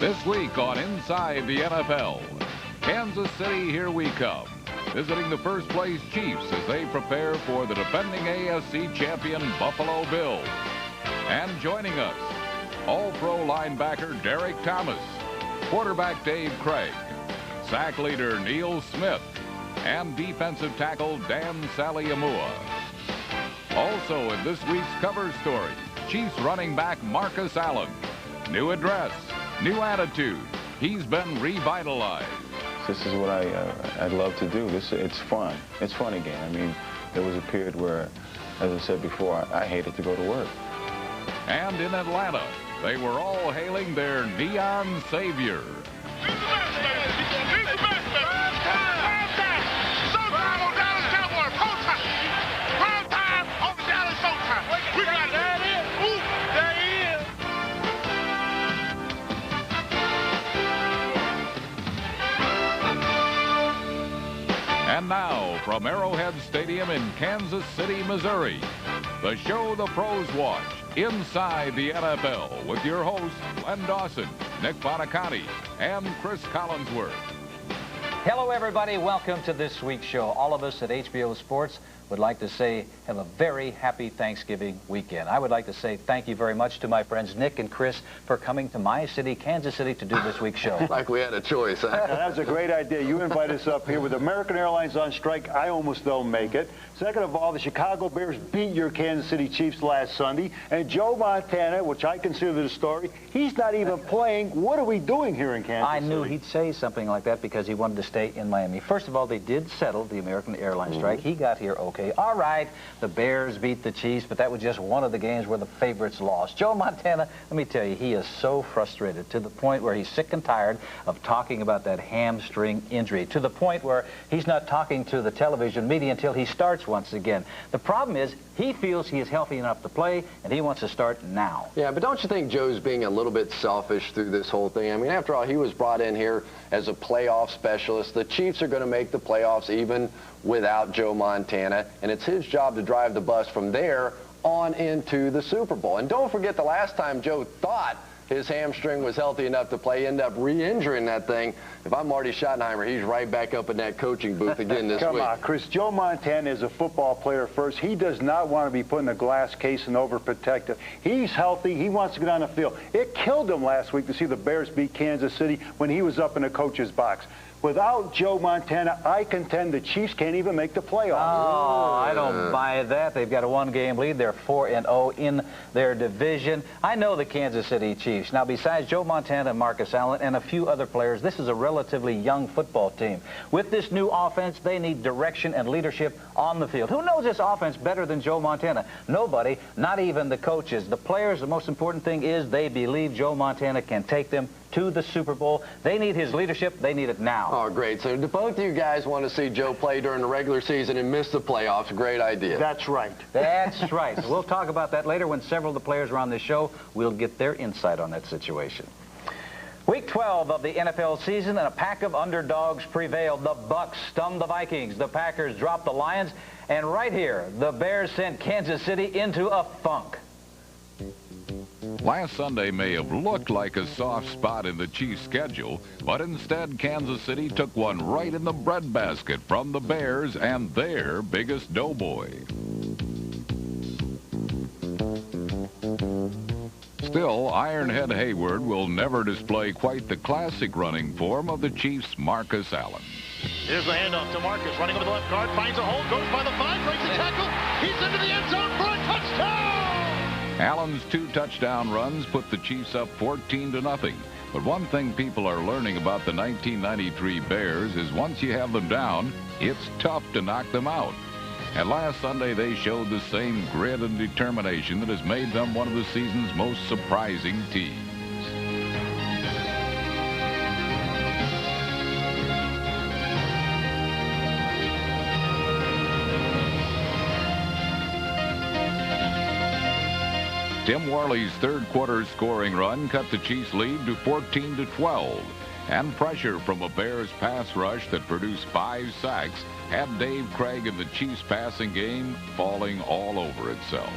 This week on Inside the NFL, Kansas City, here we come, visiting the first-place Chiefs as they prepare for the defending AFC champion Buffalo Bills. And joining us, All-Pro linebacker Derek Thomas, quarterback Dave Krieg, sack leader Neil Smith, and defensive tackle Dan Saliamua. Also in this week's cover story, Chiefs running back Marcus Allen. New address, new attitude. He's been revitalized. This is what I love to do. It's fun. It's fun again. I mean, there was a period where, as I said before, I hated to go to work. And in Atlanta, they were all hailing their neon savior. And now, from Arrowhead Stadium in Kansas City, Missouri, the show the pros watch, Inside the NFL, with your hosts, Len Dawson, Nick Bonaconti, and Chris Collinsworth. Hello, everybody. Welcome to this week's show. All of us at HBO Sports would like to say have a very happy Thanksgiving weekend. I would like to say thank you very much to my friends Nick and Chris for coming to my city, Kansas City, to do this week's show. Like we had a choice, huh? That was a great idea. You invite us up here with American Airlines on strike. I almost don't make it. Second of all, the Chicago Bears beat your Kansas City Chiefs last Sunday. And Joe Montana, which I consider the story, he's not even playing. What are we doing here in Kansas City? I knew he'd say something like that because he wanted to stay in Miami. First of all, they did settle the American Airlines strike. He got here okay. All right, the Bears beat the Chiefs, but that was just one of the games where the favorites lost. Joe Montana, let me tell you, he is so frustrated to the point where he's sick and tired of talking about that hamstring injury, to the point where he's not talking to the television media until he starts once again. The problem is he feels he is healthy enough to play, and he wants to start now. Yeah, but don't you think Joe's being a little bit selfish through this whole thing? I mean, after all, he was brought in here as a playoff specialist. The Chiefs are going to make the playoffs even without Joe Montana, and it's his job to drive the bus from there on into the Super Bowl. And don't forget, the last time Joe thought his hamstring was healthy enough to play, ended up re-injuring that thing. If I'm Marty Schottenheimer, he's right back up in that coaching booth again this week. Come on, Chris. Joe Montana is a football player first. He does not want to be put in a glass case and overprotected. He's healthy. He wants to get on the field. It killed him last week to see the Bears beat Kansas City when he was up in the coach's box. Without Joe Montana, I contend the Chiefs can't even make the playoffs. Oh, I don't buy that. They've got a one-game lead. They're 4-0 in their division. I know the Kansas City Chiefs. Now, besides Joe Montana and Marcus Allen and a few other players, this is a relatively young football team. With this new offense, they need direction and leadership on the field. Who knows this offense better than Joe Montana? Nobody, not even the coaches. The players, the most important thing is they believe Joe Montana can take them to the Super Bowl. They need his leadership. They need it now. Oh, great. So do both of you guys want to see Joe play during the regular season and miss the playoffs? Great idea. That's right. That's right. We'll talk about that later when several of the players are on this show. We'll get their insight on that situation. Week 12 of the NFL season, and a pack of underdogs prevailed. The Bucs stunned the Vikings. The Packers dropped the Lions. And right here, the Bears sent Kansas City into a funk. Last Sunday may have looked like a soft spot in the Chiefs' schedule, but instead Kansas City took one right in the breadbasket from the Bears and their biggest doughboy. Still, Ironhead Hayward will never display quite the classic running form of the Chiefs' Marcus Allen. Here's the handoff to Marcus, running over the left guard, finds a hole, goes by the 5, breaks the tackle, he's into the end zone for a touchdown! Allen's 2 touchdown runs put the Chiefs up 14-0. But one thing people are learning about the 1993 Bears is once you have them down, it's tough to knock them out. And last Sunday, they showed the same grit and determination that has made them one of the season's most surprising teams. Tim Worley's third-quarter scoring run cut the Chiefs' lead to 14-12, and pressure from a Bears pass rush that produced 5 sacks had Dave Krieg and the Chiefs' passing game falling all over itself.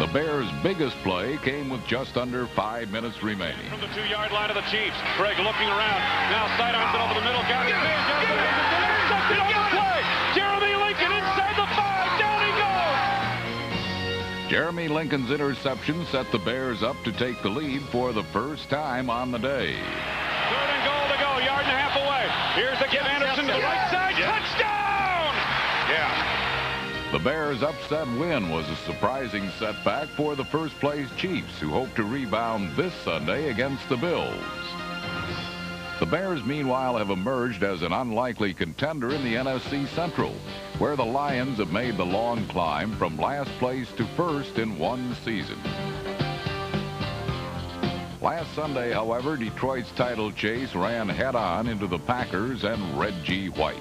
The Bears' biggest play came with just under 5 minutes remaining. From the 2-yard line of the Chiefs, Craig looking around. Now sidearms it over the middle. Got it. Intercepted on the play. Jeremy Lincoln inside the 5. Down he goes. Jeremy Lincoln's interception set the Bears up to take the lead for the first time on the day. 3rd and goal to go. Yard and a half away. Here's the give Anderson to the right side. Touchdown! Yeah. The Bears' upset win was a surprising setback for the first-place Chiefs, who hope to rebound this Sunday against the Bills. The Bears, meanwhile, have emerged as an unlikely contender in the NFC Central, where the Lions have made the long climb from last place to first in one season. Last Sunday, however, Detroit's title chase ran head-on into the Packers and Reggie White.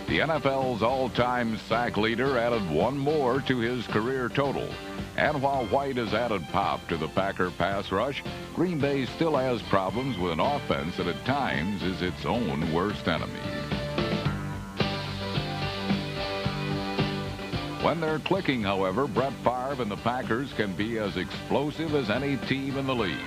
The NFL's all-time sack leader added one more to his career total. And while White has added pop to the Packer pass rush, Green Bay still has problems with an offense that at times is its own worst enemy. When they're clicking, however, Brett Favre and the Packers can be as explosive as any team in the league.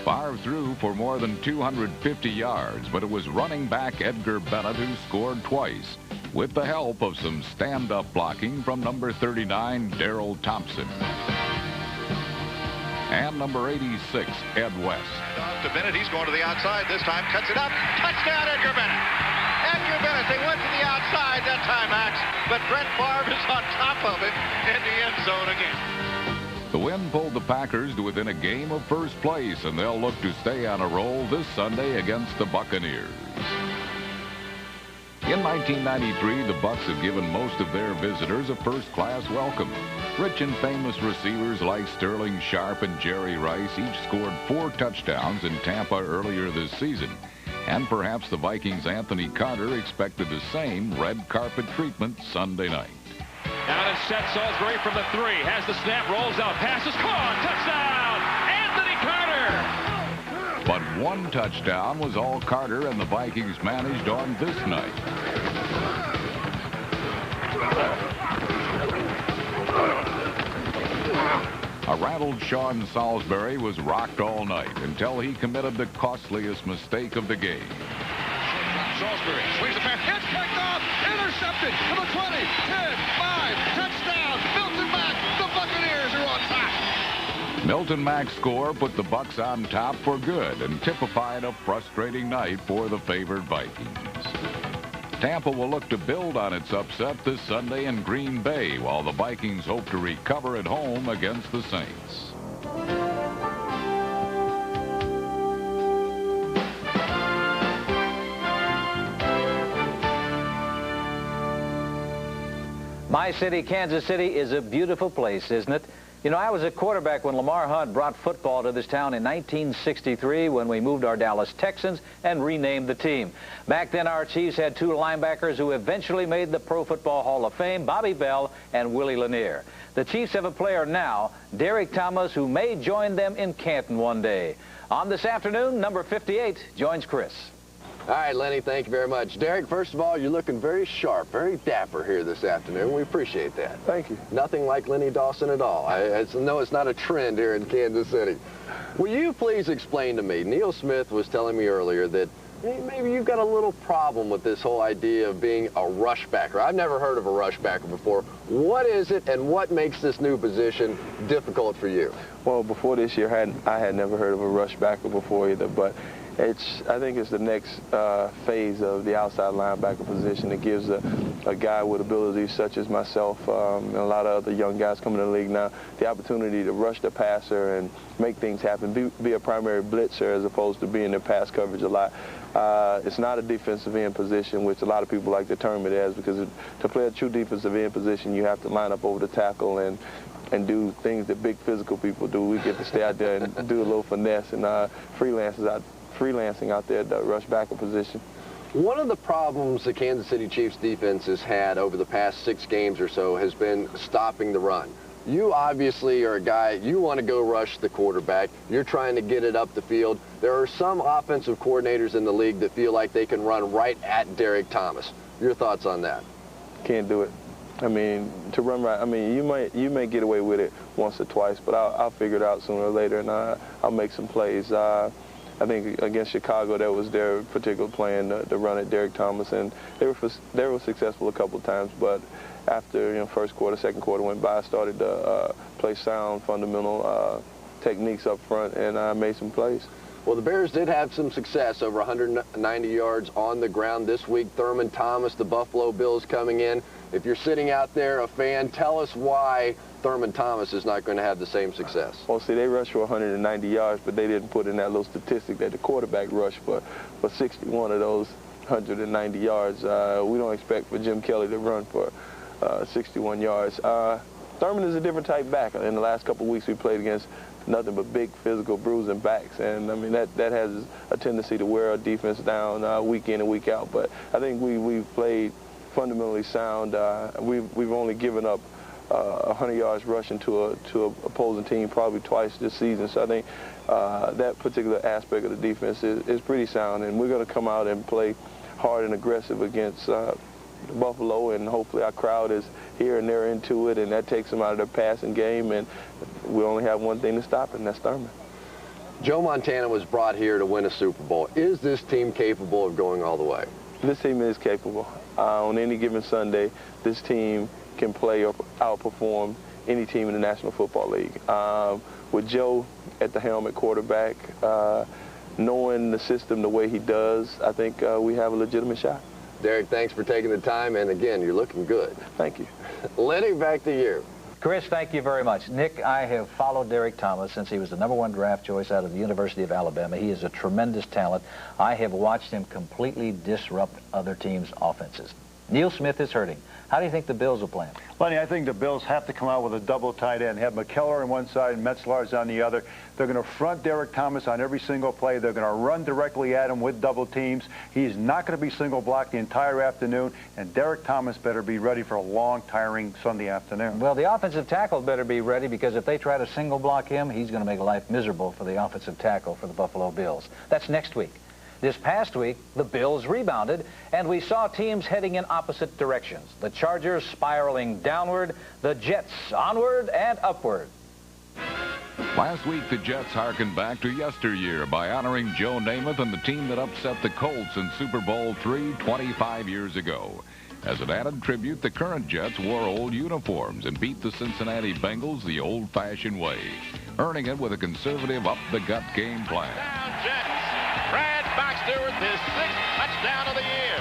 Favre threw for more than 250 yards, but it was running back Edgar Bennett who scored twice, with the help of some stand-up blocking from number 39, Darrell Thompson. And number 86, Ed West. And off to Bennett. He's going to the outside this time. Cuts it up. Touchdown, Edgar Bennett. Edgar Bennett. They went to the outside that time, Max. But Brett Favre is on top of it in the end zone again. The win pulled the Packers to within a game of first place, and they'll look to stay on a roll this Sunday against the Buccaneers. In 1993, the Bucs have given most of their visitors a first-class welcome. Rich and famous receivers like Sterling Sharp and Jerry Rice each scored 4 touchdowns in Tampa earlier this season. And perhaps the Vikings' Anthony Carter expected the same red carpet treatment Sunday night. Down and set Salisbury from the 3. Has the snap, rolls out, passes, caught, touchdown, Anthony Carter! But one touchdown was all Carter and the Vikings managed on this night. A rattled Sean Salisbury was rocked all night until he committed the costliest mistake of the game. Salisbury swings the pass, it's picked off, intercepted to the 20, 10, 5, touchdown, Milton Mack, the Buccaneers are on top. Milton Mack's score put the Bucs on top for good and typified a frustrating night for the favored Vikings. Tampa will look to build on its upset this Sunday in Green Bay, while the Vikings hope to recover at home against the Saints. My city, Kansas City, is a beautiful place, isn't it? You know, I was a quarterback when Lamar Hunt brought football to this town in 1963 when we moved our Dallas Texans and renamed the team. Back then, our Chiefs had 2 linebackers who eventually made the Pro Football Hall of Fame, Bobby Bell and Willie Lanier. The Chiefs have a player now, Derek Thomas, who may join them in Canton one day. On this afternoon, number 58 joins Chris. All right, Lenny, thank you very much. Derek, first of all, you're looking very sharp, very dapper here this afternoon. We appreciate that. Thank you. Nothing like Lenny Dawson at all. I know it's not a trend here in Kansas City. Will you please explain to me, Neil Smith was telling me earlier that maybe you've got a little problem with this whole idea of being a rush backer. I've never heard of a rush backer before. What is it and what makes this new position difficult for you? Well, before this year, I had never heard of a rush backer before either, but I think it's the next phase of the outside linebacker position. It gives a guy with abilities such as myself and a lot of other young guys coming to the league now the opportunity to rush the passer and make things happen, be a primary blitzer as opposed to being in pass coverage a lot. It's not a defensive end position, which a lot of people like to term it as, because to play a true defensive end position, you have to line up over the tackle and do things that big physical people do. We get to stay out there and do a little finesse and freelancing out there at the rush backer position. One of the problems the Kansas City Chiefs defense has had over the past 6 games or so has been stopping the run. You obviously are a guy, you want to go rush the quarterback. You're trying to get it up the field. There are some offensive coordinators in the league that feel like they can run right at Derek Thomas. Your thoughts on that? Can't do it. I mean, to run right, I mean, you may get away with it once or twice, but I'll figure it out sooner or later, and I'll make some plays. I think against Chicago, that was their particular plan to run at Derek Thomas, and they were successful a couple of times. But after first quarter, second quarter went by, I started to play sound, fundamental techniques up front, and I made some plays. Well, the Bears did have some success, over 190 yards on the ground this week. Thurman Thomas, the Buffalo Bills, coming in. If you're sitting out there, a fan, tell us why Thurman Thomas is not going to have the same success. Well, see, they rushed for 190 yards, but they didn't put in that little statistic that the quarterback rushed for 61 of those 190 yards. We don't expect for Jim Kelly to run for 61 yards. Thurman is a different type back. In the last couple of weeks, we played against nothing but big, physical, bruising backs, and I mean that has a tendency to wear our defense down week in and week out. But I think we've played fundamentally sound. We've only given up 100 yards rushing to a opposing team probably twice this season. So I think that particular aspect of the defense is pretty sound, and we're going to come out and play hard and aggressive against Buffalo, and hopefully our crowd is here and they're into it, and that takes them out of their passing game, and we only have one thing to stop it, and that's Thurman. Joe Montana was brought here to win a Super Bowl. Is this team capable of going all the way? This team is capable. On any given Sunday, this team can play or outperform any team in the National Football League. With Joe at the helm at quarterback, knowing the system the way he does, I think we have a legitimate shot. Derek, thanks for taking the time, and again, you're looking good. Thank you. Lenny, back to you. Chris, thank you very much. Nick, I have followed Derek Thomas since he was the #1 draft choice out of the University of Alabama. He is a tremendous talent. I have watched him completely disrupt other teams' offenses. Neil Smith is hurting. How do you think the Bills will play him? Lenny, I think the Bills have to come out with a double tight end, have McKellar on one side and Metzlar's on the other. They're going to front Derek Thomas on every single play. They're going to run directly at him with double teams. He's not going to be single blocked the entire afternoon, and Derek Thomas better be ready for a long, tiring Sunday afternoon. Well, the offensive tackle better be ready, because if they try to single block him, he's going to make life miserable for the offensive tackle for the Buffalo Bills. That's next week. This past week, the Bills rebounded, and we saw teams heading in opposite directions. The Chargers spiraling downward, the Jets onward and upward. Last week, the Jets harkened back to yesteryear by honoring Joe Namath and the team that upset the Colts in Super Bowl III 25 years ago. As an added tribute, the current Jets wore old uniforms and beat the Cincinnati Bengals the old-fashioned way, earning it with a conservative, up-the-gut game plan. Brad Baxter with his 6th touchdown of the year.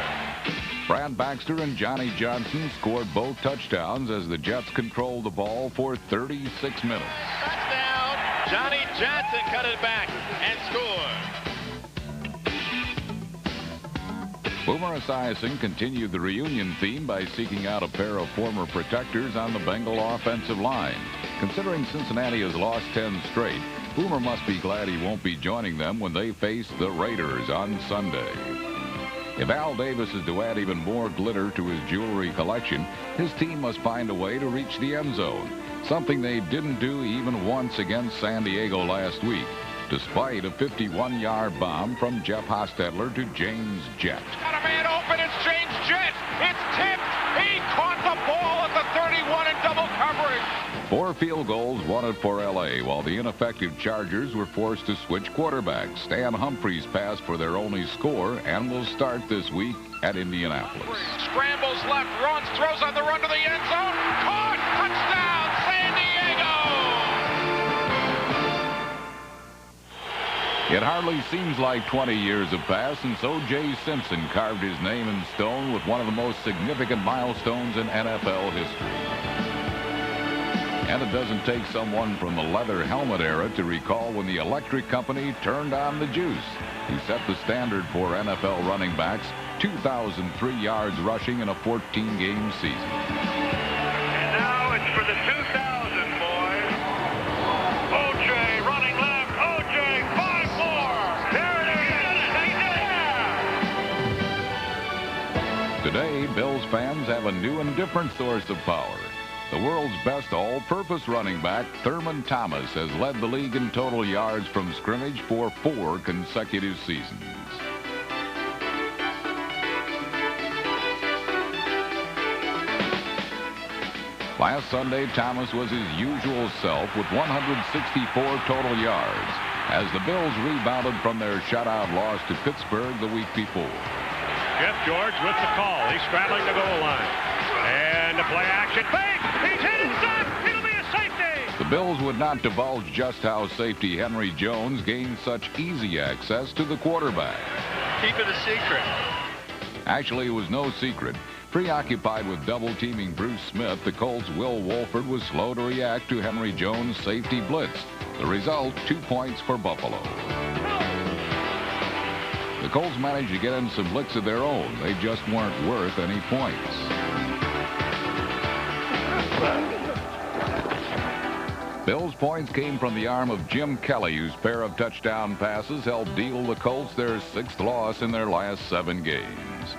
Brad Baxter and Johnny Johnson scored both touchdowns as the Jets controlled the ball for 36 minutes. Touchdown. Johnny Johnson cut it back and scored. Boomer Esiason continued the reunion theme by seeking out a pair of former protectors on the Bengal offensive line. Considering Cincinnati has lost 10 straight, Boomer must be glad he won't be joining them when they face the Raiders on Sunday. If Al Davis is to add even more glitter to his jewelry collection, his team must find a way to reach the end zone, something they didn't do even once against San Diego last week, despite a 51-yard bomb from Jeff Hostetler to James Jett. Got a man open, it's James Jett. It's tipped. He caught the ball at the 31 in double coverage. 4 field goals wanted for L.A., while the ineffective Chargers were forced to switch quarterbacks. Stan Humphries passed for their only score and will start this week at Indianapolis. Scrambles left, runs, throws on the run to the end zone. Caught! Touchdown, San Diego! It hardly seems like 20 years have passed since O.J. Simpson carved his name in stone with one of the most significant milestones in NFL history. And it doesn't take someone from the leather helmet era to recall when the electric company turned on the juice. He set the standard for NFL running backs, 2,003 yards rushing in a 14-game season. And now it's for the 2,000, boys. O.J. running left. O.J. 5 more. There it is. Today, Bills fans have a new and different source of power. The world's best all-purpose running back, Thurman Thomas, has led the league in total yards from scrimmage for 4 consecutive seasons. Last Sunday, Thomas was his usual self with 164 total yards as the Bills rebounded from their shutout loss to Pittsburgh the week before. Jeff George with the call. He's straddling the goal line. And the play action. Fake! He's hit inside! It'll be a safety! The Bills would not divulge just how safety Henry Jones gained such easy access to the quarterback. Keep it a secret. Actually, it was no secret. Preoccupied with double-teaming Bruce Smith, the Colts' Will Wolford was slow to react to Henry Jones' safety blitz. The result, 2 points for Buffalo. The Colts managed to get in some licks of their own. They just weren't worth any points. Bills' points came from the arm of Jim Kelly, whose pair of touchdown passes helped deal the Colts their 6th loss in their last 7 games.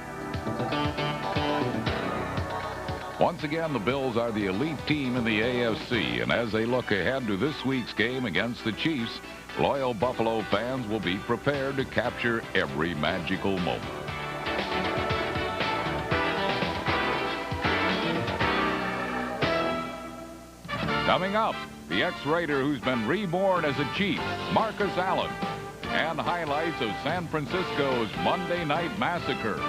Once again, the Bills are the elite team in the AFC, and as they look ahead to this week's game against the Chiefs, loyal Buffalo fans will be prepared to capture every magical moment. Coming up, the ex-Raider who's been reborn as a Chief, Marcus Allen, and highlights of San Francisco's Monday Night Massacre.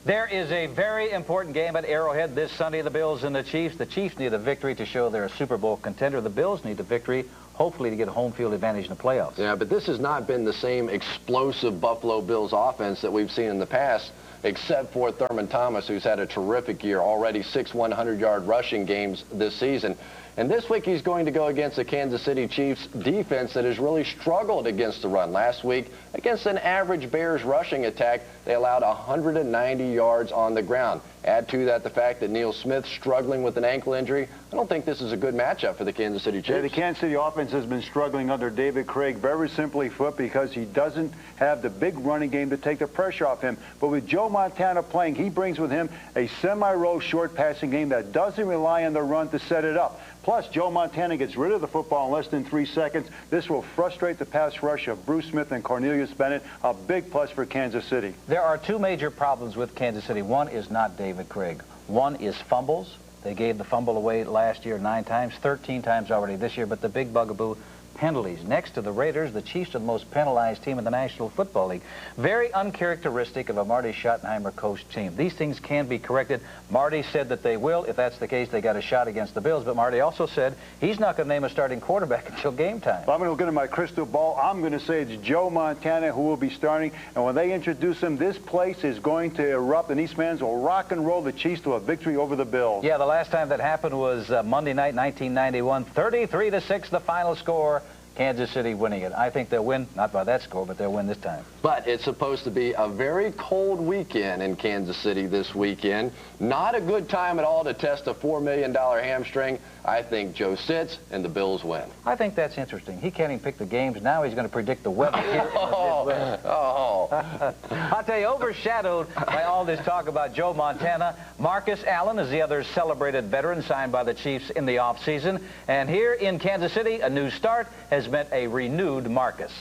There is a very important game at Arrowhead this Sunday, the Bills and the Chiefs. The Chiefs need a victory to show they're a Super Bowl contender. The Bills need a victory, hopefully, to get a home field advantage in the playoffs. Yeah, but this has not been the same explosive Buffalo Bills offense that we've seen in the past, except for Thurman Thomas, who's had a terrific year, already 6 100-yard rushing games this season. And this week he's going to go against the Kansas City Chiefs defense that has really struggled against the run. Last week, against an average Bears rushing attack, they allowed 190 yards on the ground. Add to that the fact that Neil Smith's struggling with an ankle injury. I don't think this is a good matchup for the Kansas City Chiefs. Yeah, the Kansas City offense has been struggling under David Craig, very simply put, because he doesn't have the big running game to take the pressure off him. But with Joe Montana playing, he brings with him a semi-row short passing game that doesn't rely on the run to set it up. Plus, Joe Montana gets rid of the football in less than 3 seconds. This will frustrate the pass rush of Bruce Smith and Cornelius Bennett, a big plus for Kansas City. There are 2 major problems with Kansas City. One is not David Craig. One is fumbles. They gave the fumble away last year 9 times, 13 times already this year. But the big bugaboo, penalties. Next to the Raiders, the Chiefs are the most penalized team in the National Football League. Very uncharacteristic of a Marty Schottenheimer coached team. These things can be corrected. Marty said that they will. If that's the case, they got a shot against the Bills. But Marty also said he's not going to name a starting quarterback until game time. Well, I'm going to look into my crystal ball. I'm going to say it's Joe Montana who will be starting. And when they introduce him, this place is going to erupt, and these fans will rock and roll the Chiefs to a victory over the Bills. Yeah, the last time that happened was Monday night, 1991. 33-6, the final score. Kansas City winning it. I think they'll win, not by that score, but they'll win this time. But it's supposed to be a very cold weekend in Kansas City this weekend. Not a good time at all to test a $4 million hamstring. I think Joe sits and the Bills win. I think that's interesting. He can't even pick the games. Now he's going to predict the weather here in the Midwest. I'll tell you, overshadowed by all this talk about Joe Montana, Marcus Allen is the other celebrated veteran signed by the Chiefs in the offseason. And here in Kansas City, a new start has meant a renewed Marcus.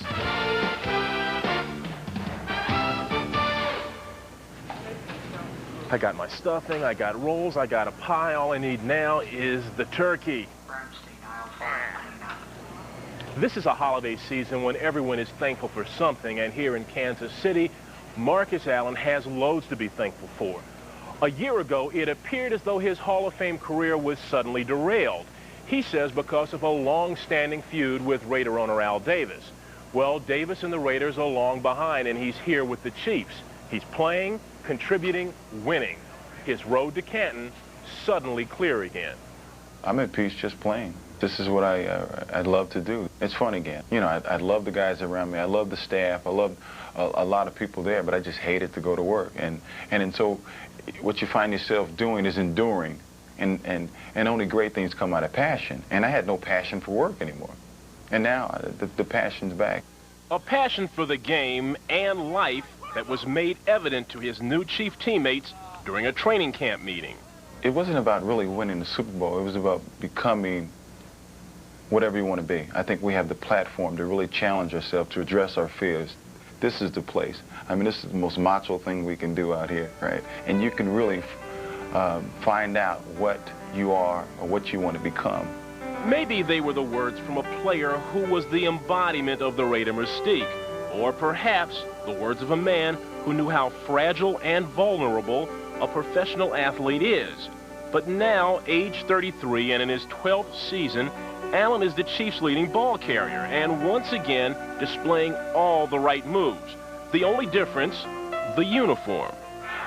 I got my stuffing, I got rolls, I got a pie. All I need now is the turkey. This is a holiday season when everyone is thankful for something, and here in Kansas City, Marcus Allen has loads to be thankful for. A year ago, it appeared as though his Hall of Fame career was suddenly derailed. He says because of a long-standing feud with Raider owner Al Davis. Well, Davis and the Raiders are long behind, and he's here with the Chiefs. He's playing, contributing, winning. His road to Canton suddenly clear again. I'm at peace just playing. This is what I'd love to do. It's fun again. You know, I love the guys around me. I love the staff. I love a lot of people there, but I just hated to go to work. And so what you find yourself doing is enduring. And only great things come out of passion. And I had no passion for work anymore. And now the passion's back. A passion for the game and life that was made evident to his new Chief teammates during a training camp meeting. it wasn't about really winning the Super Bowl. It was about becoming whatever you want to be. I think we have the platform to really challenge ourselves, to address our fears. This is the place. I mean, this is the most macho thing we can do out here, right? And you can really find out what you are or what you want to become. Maybe they were the words from a player who was the embodiment of the Raider mystique, or perhaps the words of a man who knew how fragile and vulnerable a professional athlete is. But now, age 33 and in his 12th season, Allen is the Chiefs' leading ball carrier and once again displaying all the right moves. The only difference, the uniform.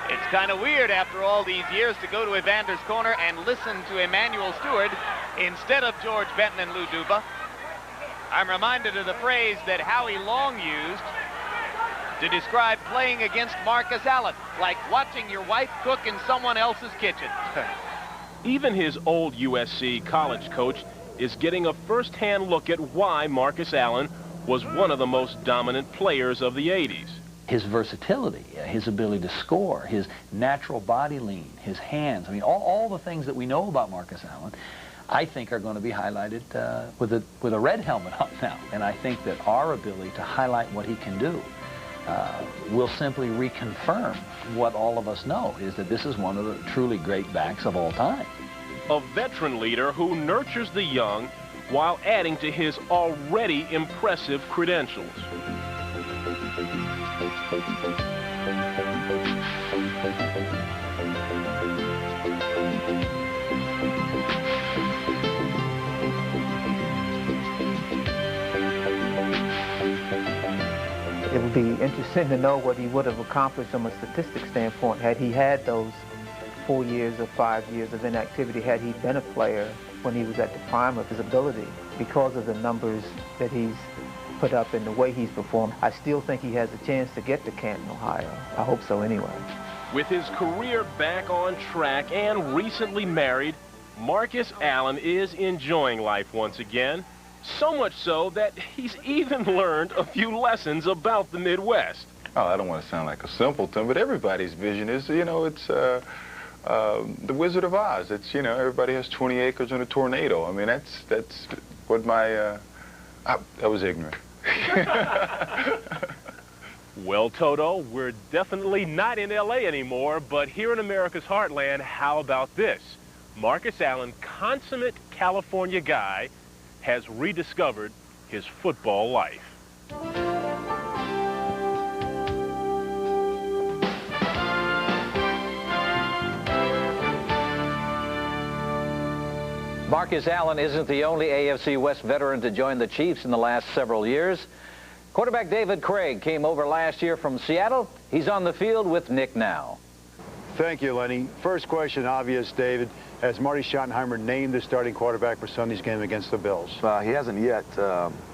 It's kind of weird after all these years to go to Evander's Corner and listen to Emmanuel Stewart instead of George Benton and Lou Duba. I'm reminded of the phrase that Howie Long used to describe playing against Marcus Allen, like watching your wife cook in someone else's kitchen. Even his old USC college coach is getting a first-hand look at why Marcus Allen was one of the most dominant players of the 80s. His versatility, his ability to score, his natural body lean, his hands, I mean, all the things that we know about Marcus Allen, I think are going to be highlighted with a red helmet on now. And I think that our ability to highlight what he can do will simply reconfirm what all of us know, is that this is one of the truly great backs of all time. A veteran leader who nurtures the young while adding to his already impressive credentials. It would be interesting to know what he would have accomplished from a statistics standpoint had he had those 4 years or 5 years of inactivity, had he been a player when he was at the prime of his ability. Because of the numbers that he's put up and the way he's performed, I still think he has a chance to get to Canton, Ohio. I hope so anyway. With his career back on track and recently married, Marcus Allen is enjoying life once again. So much so that he's even learned a few lessons about the Midwest. Oh, I don't want to sound like a simpleton, but everybody's vision is, you know, it's the Wizard of Oz. It's, you know, everybody has 20 acres and a tornado. I mean, that's what my, I was ignorant. Well, Toto, we're definitely not in L.A. anymore, but here in America's heartland, how about this? Marcus Allen, consummate California guy, has rediscovered his football life. Marcus Allen isn't the only AFC West veteran to join the Chiefs in the last several years. Quarterback David Craig came over last year from Seattle. He's on the field with Nick now. Thank you, Lenny. First question, obvious, David. Has Marty Schottenheimer named the starting quarterback for Sunday's game against the Bills? He hasn't yet.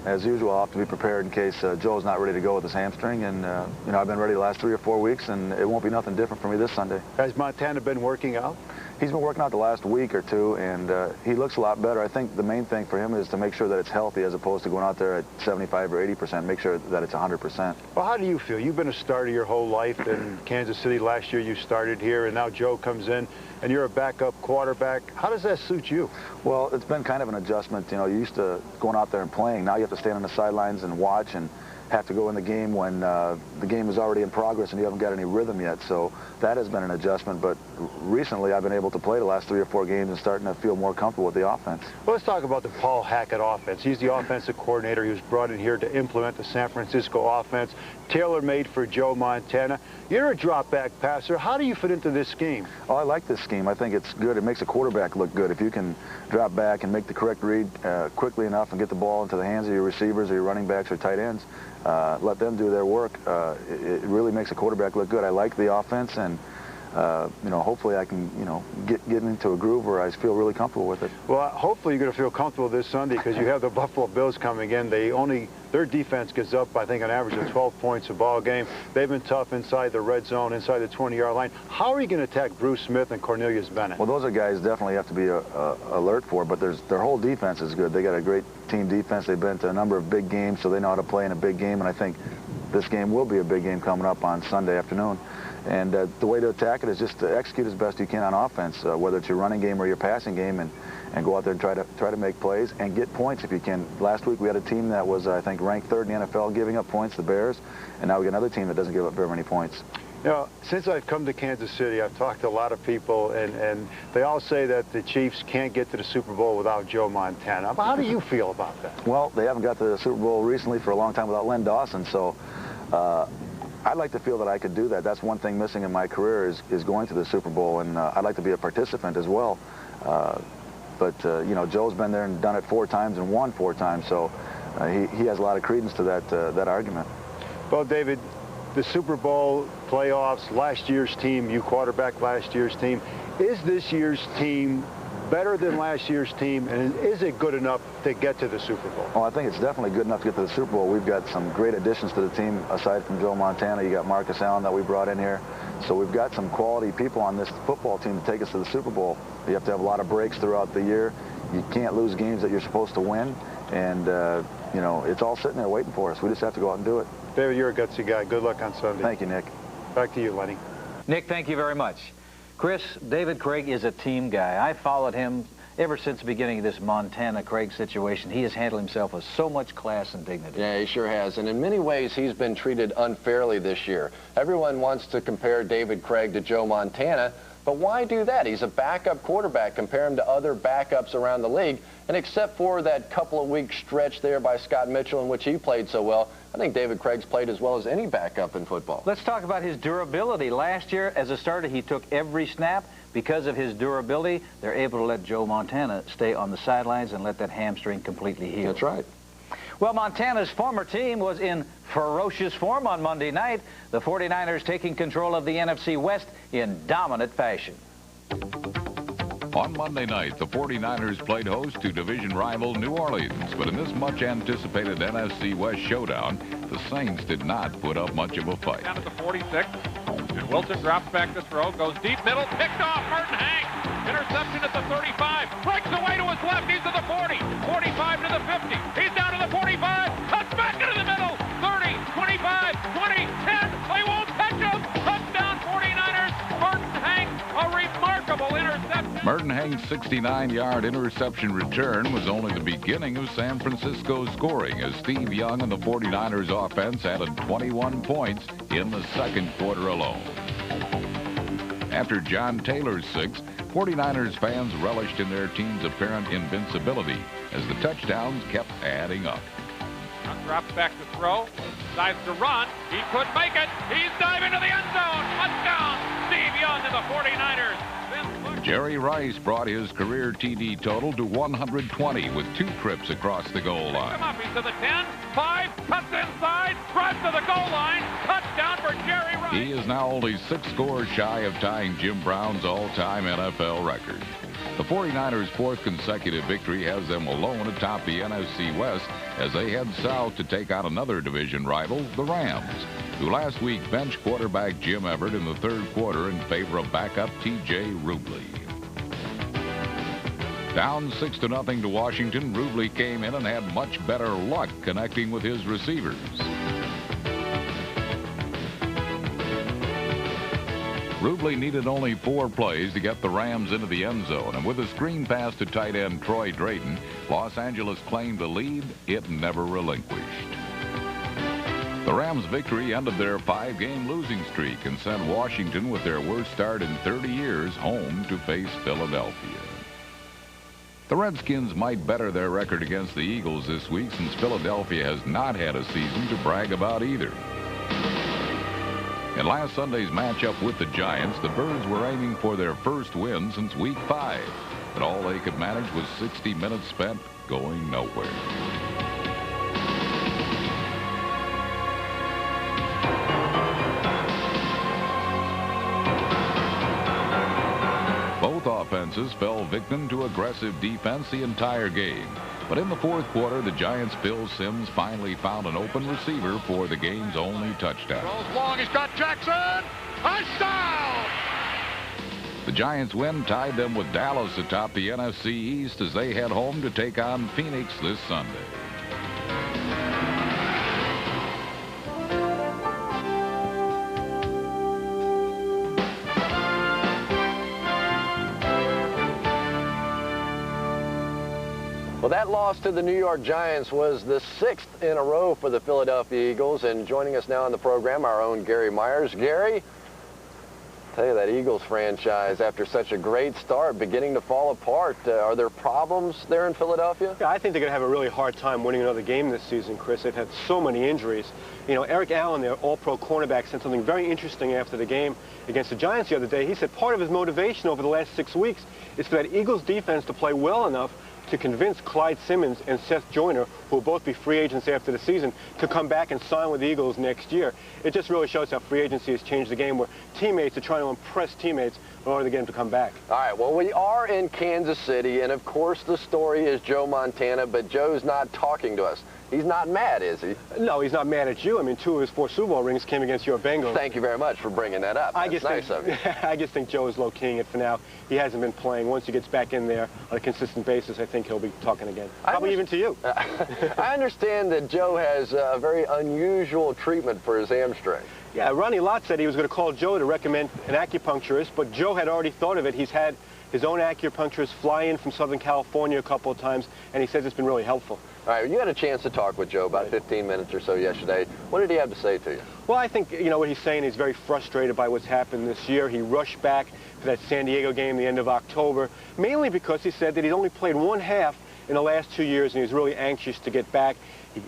As usual, I'll have to be prepared in case Joe's not ready to go with his hamstring. And, you know, I've been ready the last 3 or 4 weeks, and it won't be nothing different for me this Sunday. Has Montana been working out? He's been working out the last week or two, and he looks a lot better. I think the main thing for him is to make sure that it's healthy as opposed to going out there at 75 or 80%, make sure that it's 100%. Well, how do you feel? You've been a starter your whole life in Kansas City. Last year you started here, and now Joe comes in, and you're a backup quarterback. How does that suit you? Well, it's been kind of an adjustment. You know, you used to going out there and playing. Now you have to stand on the sidelines and watch and have to go in the game when the game is already in progress and you haven't got any rhythm yet. So that has been an adjustment. But recently I've been able to play the last 3 or 4 games and starting to feel more comfortable with the offense. Well, let's talk about the Paul Hackett offense. He's the offensive coordinator. He was brought in here to implement the San Francisco offense, tailor-made for Joe Montana. You're a drop-back passer. How do you fit into this scheme? Oh, I like this scheme. I think it's good. It makes a quarterback look good. If you can drop back and make the correct read quickly enough and get the ball into the hands of your receivers or your running backs or tight ends, let them do their work, it really makes a quarterback look good. I like the offense, and you know, hopefully I can, you know, get into a groove where I feel really comfortable with it. Well, hopefully you're going to feel comfortable this Sunday because you have the Buffalo Bills coming in. Their defense gets up, I think, on average of 12 points a ball game. They've been tough inside the red zone, inside the 20-yard line. How are you going to attack Bruce Smith and Cornelius Bennett? Well, those are guys definitely have to be alert for, but their whole defense is good. They got a great team defense. They've been to a number of big games, so they know how to play in a big game, and I think this game will be a big game coming up on Sunday afternoon. And the way to attack it is just to execute as best you can on offense, whether it's your running game or your passing game, and go out there and try to make plays and get points if you can. Last week we had a team that was, I think, ranked 3rd in the NFL giving up points, the Bears, and now we got another team that doesn't give up very many points. You know, since I've come to Kansas City, I've talked to a lot of people, and they all say that the Chiefs can't get to the Super Bowl without Joe Montana. How do you feel about that? Well, they haven't got to the Super Bowl recently for a long time without Len Dawson, so I'd like to feel that I could do that. That's one thing missing in my career is going to the Super Bowl, and I'd like to be a participant as well. But you know, Joe's been there and done it 4 times and won 4 times, so he has a lot of credence to that argument. Well, David, the Super Bowl playoffs, last year's team, you quarterbacked last year's team. Is this year's team better than last year's team, and is it good enough to get to the Super Bowl? Well, I think it's definitely good enough to get to the Super Bowl. We've got some great additions to the team aside from Joe Montana. You got Marcus Allen that we brought in here. So we've got some quality people on this football team to take us to the Super Bowl. You have to have a lot of breaks throughout the year. You can't lose games that you're supposed to win, and you know, it's all sitting there waiting for us. We just have to go out and do it. David, you're a gutsy guy. Good luck on Sunday. Thank you, Nick. Back to you, Lenny. Nick, thank you very much. Chris, David Krieg is a team guy. I followed him ever since the beginning of this Montana-Krieg situation. He has handled himself with so much class and dignity. Yeah, he sure has. And in many ways, he's been treated unfairly this year. Everyone wants to compare David Krieg to Joe Montana, but why do that? He's a backup quarterback. Compare him to other backups around the league. And except for that couple of week stretch there by Scott Mitchell in which he played so well, I think David Krieg's played as well as any backup in football. Let's talk about his durability. Last year, as a starter, he took every snap. Because of his durability, they're able to let Joe Montana stay on the sidelines and let that hamstring completely heal. That's right. Well, Montana's former team was in ferocious form on Monday night. The 49ers taking control of the NFC West in dominant fashion. On Monday night, the 49ers played host to division rival New Orleans, but in this much-anticipated NFC West showdown, the Saints did not put up much of a fight. Down at the 46. Wilson drops back to throw, goes deep middle, picked off Merton Hanks. Interception at the 35. Breaks away to his left. He's to the 40. 45 to the 50. He's down to the 45. Cuts back into the middle. 30, 25, 20, 10. They won't catch him. Touchdown 49ers. Merton Hanks, a remarkable interception. Merton Hanks' 69-yard interception return was only the beginning of San Francisco's scoring as Steve Young and the 49ers offense added 21 points in the second quarter alone. After John Taylor's 6, 49ers fans relished in their team's apparent invincibility as the touchdowns kept adding up. Young drops back to throw, decides to run. He could make it. He's diving to the end zone. Touchdown, Steve Young and the 49ers. Jerry Rice brought his career TD total to 120 with 2 trips across the goal line. Come up, he's to the 10, 5, cuts inside, drives to the goal line. Touchdown for Jerry Rice. He is now only 6 scores shy of tying Jim Brown's all-time NFL record. The 49ers' 4th consecutive victory has them alone atop the NFC West as they head south to take on another division rival, the Rams, who last week benched quarterback Jim Everett in the 3rd quarter in favor of backup T.J. Rubley. Down 6-0 to Washington, Rubley came in and had much better luck connecting with his receivers. Rubley needed only 4 plays to get the Rams into the end zone, and with a screen pass to tight end Troy Drayton, Los Angeles claimed the lead it never relinquished. The Rams' victory ended their 5-game losing streak and sent Washington, with their worst start in 30 years, home to face Philadelphia. The Redskins might better their record against the Eagles this week since Philadelphia has not had a season to brag about either. In last Sunday's matchup with the Giants, the Birds were aiming for their first win since Week 5, but all they could manage was 60 minutes spent going nowhere. Both offenses fell victim to aggressive defense the entire game. But in the 4th quarter, the Giants' Phil Simms finally found an open receiver for the game's only touchdown. Goes long, he's got Jackson. Touchdown! The Giants' win tied them with Dallas atop the NFC East as they head home to take on Phoenix this Sunday. Well, that loss to the New York Giants was the 6th in a row for the Philadelphia Eagles. And joining us now on the program, our own Gary Myers. Gary, tell you, that Eagles franchise, after such a great start, beginning to fall apart. Are there problems there in Philadelphia? Yeah, I think they're going to have a really hard time winning another game this season, Chris. They've had so many injuries. You know, Eric Allen, their all-pro cornerback, said something very interesting after the game against the Giants the other day. He said part of his motivation over the last 6 weeks is for that Eagles defense to play well enough to convince Clyde Simmons and Seth Joyner, who will both be free agents after the season, to come back and sign with the Eagles next year. It just really shows how free agency has changed the game, where teammates are trying to impress teammates in order to get them to come back. All right, well, we are in Kansas City, and of course the story is Joe Montana, but Joe's not talking to us. He's not mad, is he? No, he's not mad at you. I mean, 2 of his 4 Super Bowl rings came against your Bengals. Thank you very much for bringing that up. That's nice of you. I just think Joe is low-keying it for now. He hasn't been playing. Once he gets back in there on a consistent basis, I think he'll be talking again. Probably even to you. I understand that Joe has a very unusual treatment for his hamstring. Yeah, Ronnie Lott said he was going to call Joe to recommend an acupuncturist, but Joe had already thought of it. He's had his own acupuncturist fly in from Southern California a couple of times, and he says it's been really helpful. All right, you had a chance to talk with Joe about 15 minutes or so yesterday. What did he have to say to you? Well, I think, you know, what he's saying, he's very frustrated by what's happened this year. He rushed back for that San Diego game the end of October, mainly because he said that he'd only played 1 half in the last 2 years, and he was really anxious to get back.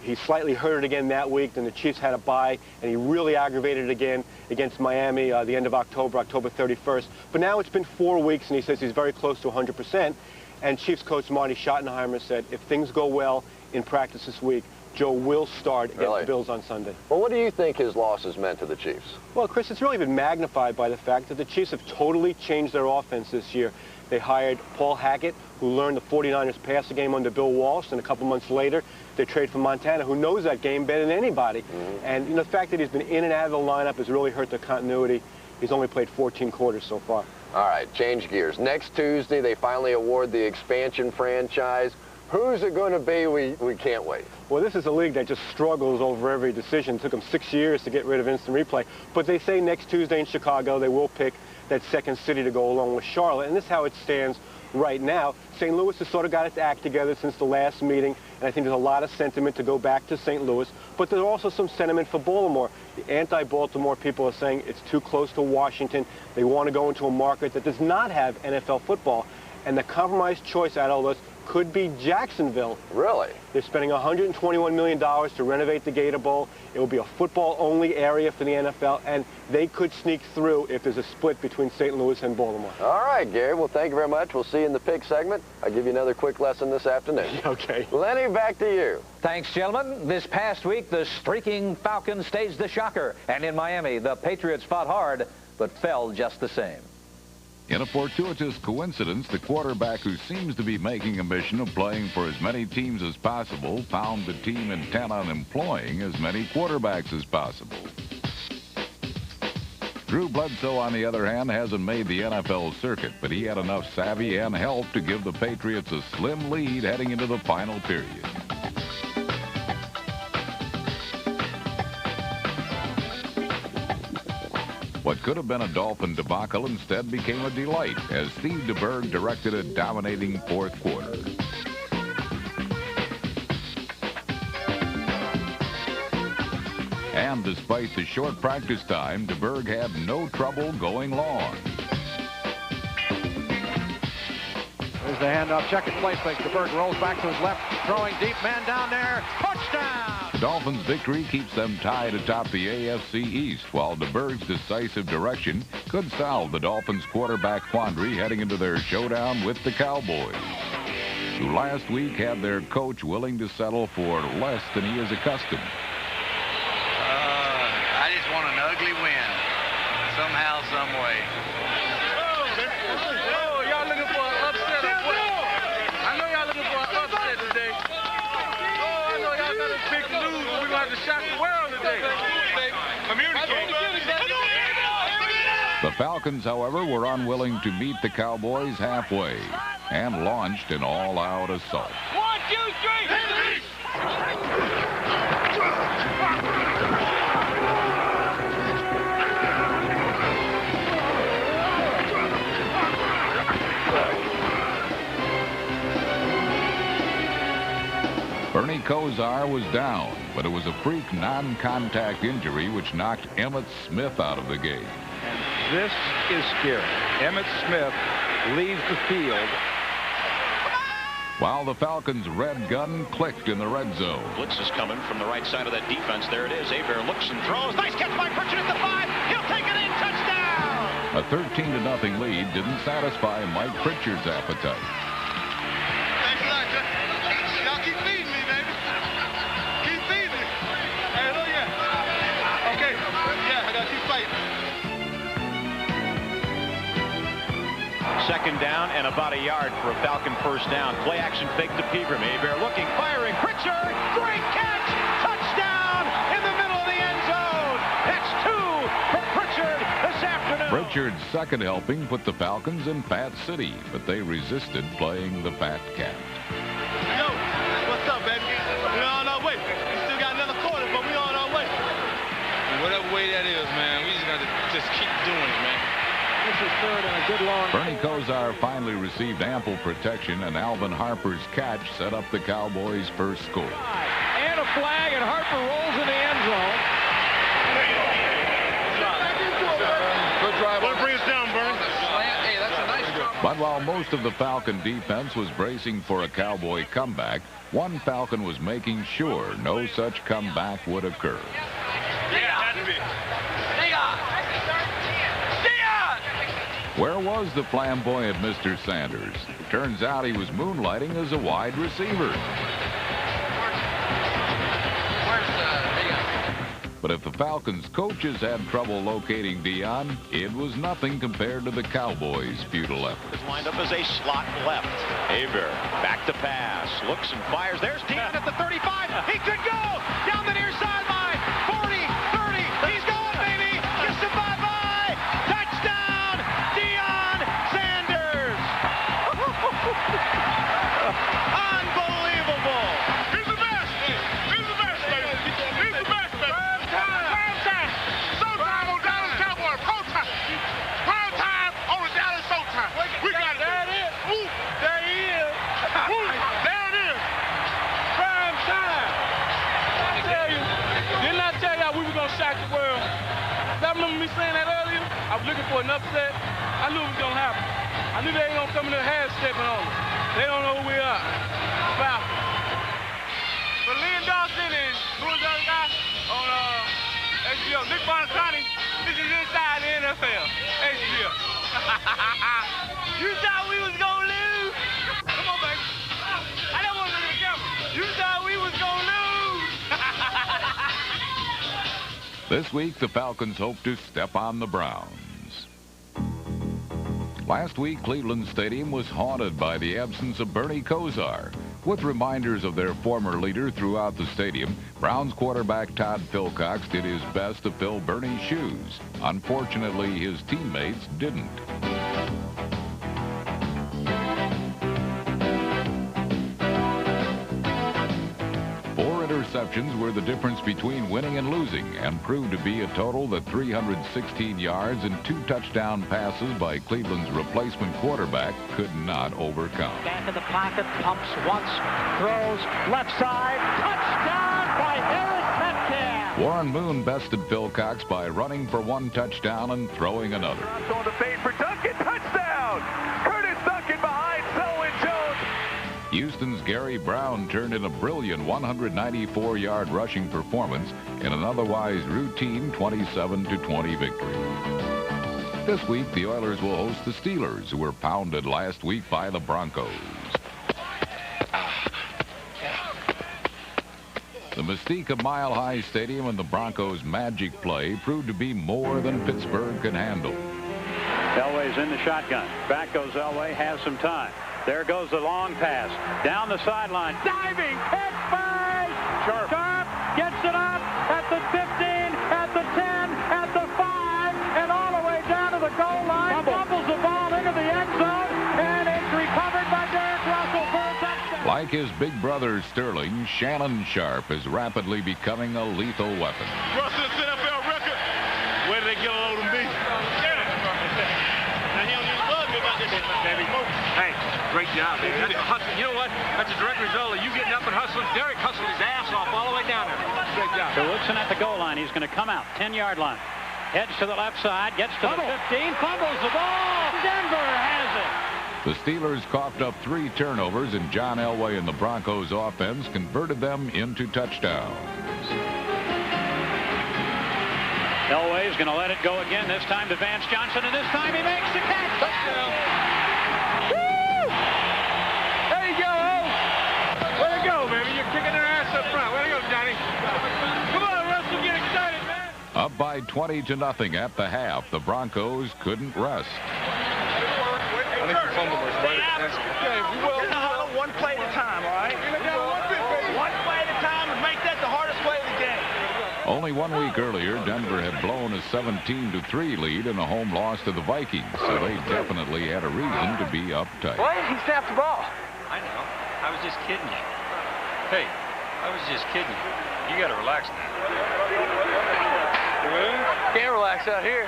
He slightly hurt it again that week, then the Chiefs had a bye, and he really aggravated it again against Miami the end of October, October 31st. But now it's been 4 weeks, and he says he's very close to 100%. And Chiefs coach Marty Schottenheimer said if things go well in practice this week, Joe will start against the Bills on Sunday. Well, what do you think his loss has meant to the Chiefs? Well, Chris, it's really been magnified by the fact that the Chiefs have totally changed their offense this year. They hired Paul Hackett, who learned the 49ers passing game under Bill Walsh, and a couple months later, they trade for Montana, who knows that game better than anybody. And you know, the fact that he's been in and out of the lineup has really hurt the continuity. He's only played 14 quarters so far. All right, change gears. Next Tuesday, they finally award the expansion franchise. Who's it going to be? We can't wait. Well, this is a league that just struggles over every decision. It took them 6 years to get rid of instant replay. But they say next Tuesday in Chicago, they will pick that second city to go along with Charlotte. And this is how it stands right now. St. Louis has sort of got its act together since the last meeting, and I think there's a lot of sentiment to go back to St. Louis, but there's also some sentiment for Baltimore. The anti-Baltimore people are saying it's too close to Washington. They want to go into a market that does not have NFL football, and the compromise choice out of this could be Jacksonville. Really? They're spending $121 million to renovate the Gator Bowl. It will be a football-only area for the NFL, and they could sneak through if there's a split between St. Louis and Baltimore. All right, Gary. Well, thank you very much. We'll see you in the pick segment. I'll give you another quick lesson this afternoon. Okay. Lenny, back to you. Thanks, gentlemen. This past week, the streaking Falcons staged the shocker, and in Miami, the Patriots fought hard, but fell just the same. In a fortuitous coincidence, the quarterback who seems to be making a mission of playing for as many teams as possible found the team intent on employing as many quarterbacks as possible. Drew Bledsoe, on the other hand, hasn't made the NFL circuit, but he had enough savvy and help to give the Patriots a slim lead heading into the final period. What could have been a Dolphin debacle instead became a delight as Steve DeBerg directed a dominating fourth quarter. And despite the short practice time, DeBerg had no trouble going long. There's the handoff, check and play fake. DeBerg rolls back to his left, throwing deep, man down there, touchdown! The Dolphins' victory keeps them tied atop the AFC East, while DeBerg's decisive direction could solve the Dolphins' quarterback quandary heading into their showdown with the Cowboys, who last week had their coach willing to settle for less than he is accustomed. I just want an ugly win, somehow, some way. Oh, y'all looking for an upset or what? I know y'all looking for an upset today. Oh, I know y'all got to pick lose, but we're going to have to shock the world today. Communicate. The Falcons, however, were unwilling to meet the Cowboys halfway and launched an all-out assault. 1, 2, 3. Kosar was down, but it was a freak non-contact injury which knocked Emmitt Smith out of the game. And this is scary. Emmitt Smith leaves the field. While the Falcons' red gun clicked in the red zone. Blitz is coming from the right side of that defense. There it is. Hebert looks and throws. Nice catch by Pritchard at the 5. He'll take it in. Touchdown! A 13-0 lead didn't satisfy Mike Pritchard's appetite. Thanks a lot, y'all keep feeding me, baby. Keep feeding me. Hey, look, yeah. Okay. Yeah, I got to keep fighting. Second down and about a yard for a Falcon first down. Play action fake to Pegram. Hebert looking, firing. Pritchard, great catch! Touchdown in the middle of the end zone. That's 2 for Pritchard this afternoon. Pritchard's second helping put the Falcons in Fat City, but they resisted playing the Fat Cat. Yo, what's up, baby? We on our way. We still got another quarter, but we on our way. Whatever way that is, man, we just got to just keep doing it, man. This is third and a good long. Bernie Kosar finally received ample protection, and Alvin Harper's catch set up the Cowboys' first score. And a flag, and Harper rolls in the end zone. Good drive. What brings us down, Bernie? Hey, that's a nice drop. But while most of the Falcon defense was bracing for a Cowboy comeback, one Falcon was making sure no such comeback would occur. Where was the flamboyant Mr. Sanders? Turns out he was moonlighting as a wide receiver. But if the Falcons' coaches had trouble locating Dion, it was nothing compared to the Cowboys' futile effort. It's lined up as a slot left. Hebert back to pass. Looks and fires. There's Dion at the 35. He could go down the near sideline. 40, 30. He's going, baby. Kiss him bye-bye. Touchdown, Deion Sanders. Unbelievable. He's the best. He's the best, baby. He's the best, baby. Prime time. Showtime on Dallas Cowboy. Prime time. Prime time on the Dallas Showtime. We got it. There it is. Ooh, there he is. Ooh, there it is. Prime time. I tell you, didn't I tell y'all we were going to shock the world? Y'all remember me saying that earlier? I was looking for an upset. I knew it was going to happen. I knew they ain't going to come in there half-stepping on us. They don't know who we are. Wow. For Lynn Dawson and who was the other guy on HBO, Nick Bonatani, this is inside the NFL. HBO. You thought we was going to lose? Come on, baby. I don't want to look at the camera. You thought we was going to lose? This week, the Falcons hope to step on the Browns. Last week, Cleveland Stadium was haunted by the absence of Bernie Kosar. With reminders of their former leader throughout the stadium, Browns quarterback Todd Philcox did his best to fill Bernie's shoes. Unfortunately, his teammates didn't. 4 interceptions were the difference between winning and losing, and proved to be a total of 316 yards and 2 touchdown passes by Cleveland's replacement quarterback could not overcome. Back in the pocket, pumps once, throws left side, touchdown by Eric Metcalf. Warren Moon bested Philcox by running for 1 touchdown and throwing another. On the fade for Duncan, touchdown! Curtis Duncan behind Selwyn Jones. Houston's Gary Brown turned in a brilliant 194-yard rushing performance in an otherwise routine 27-20 victory. This week, the Oilers will host the Steelers, who were pounded last week by the Broncos. The mystique of Mile High Stadium and the Broncos' magic play proved to be more than Pittsburgh could handle. Elway's in the shotgun. Back goes Elway, has some time. There goes the long pass. Down the sideline. Diving. Catch by Sharp. Sharp gets it up at the 15, at the 10, at the 5, and all the way down to the goal line. Fumbles the ball into the end zone, and it's recovered by Derek Russell for a touchdown. Like his big brother Sterling, Shannon Sharp is rapidly becoming a lethal weapon. Russell's NFL record. Where did they get a load of me? Now he don't need to bug me, baby. Hey, great job, baby. That's a hustle. You know what? That's a direct result of you getting up and hustling. Derek hustled his ass off all the way down there. Great job. So Woodson at the goal line. He's going to come out, 10-yard line. Heads to the left side, gets to the 15, fumbles the ball. Denver has it. The Steelers coughed up 3 turnovers, and John Elway and the Broncos offense converted them into touchdowns. Elway's going to let it go again, this time to Vance Johnson, and this time he makes the catch. Touchdown. Woo! There you go, Ho. Way to go, baby. You're kicking their ass up front. Way to go, Johnny. Come on, Russell, get excited, man. Up by 20-0 at the half, the Broncos couldn't rest. I think you fumbled us, right? Well, one play at a time, all right? One play at a time and make that the hardest play of the game. Only 1 week earlier, Denver had blown a 17-3 lead in a home loss to the Vikings, so they definitely had a reason to be uptight. What? He snapped the ball. I know. I was just kidding you. Hey, I was just kidding you. You got to relax now. Can't relax out here.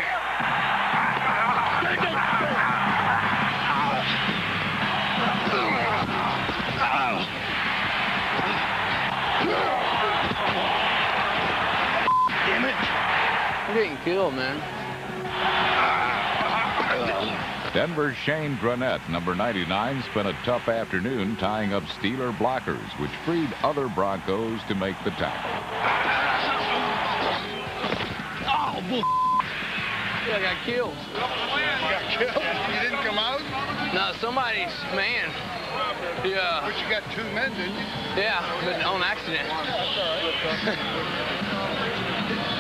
Damn it. I'm getting killed, man. Denver's Shane Granette, number 99, spent a tough afternoon tying up Steeler blockers, which freed other Broncos to make the tackle. Oh, bull. Yeah, I got killed. You got killed? You didn't come out? No, somebody's man. Yeah. But you got 2 men, didn't you? Yeah, but on accident. That's all right.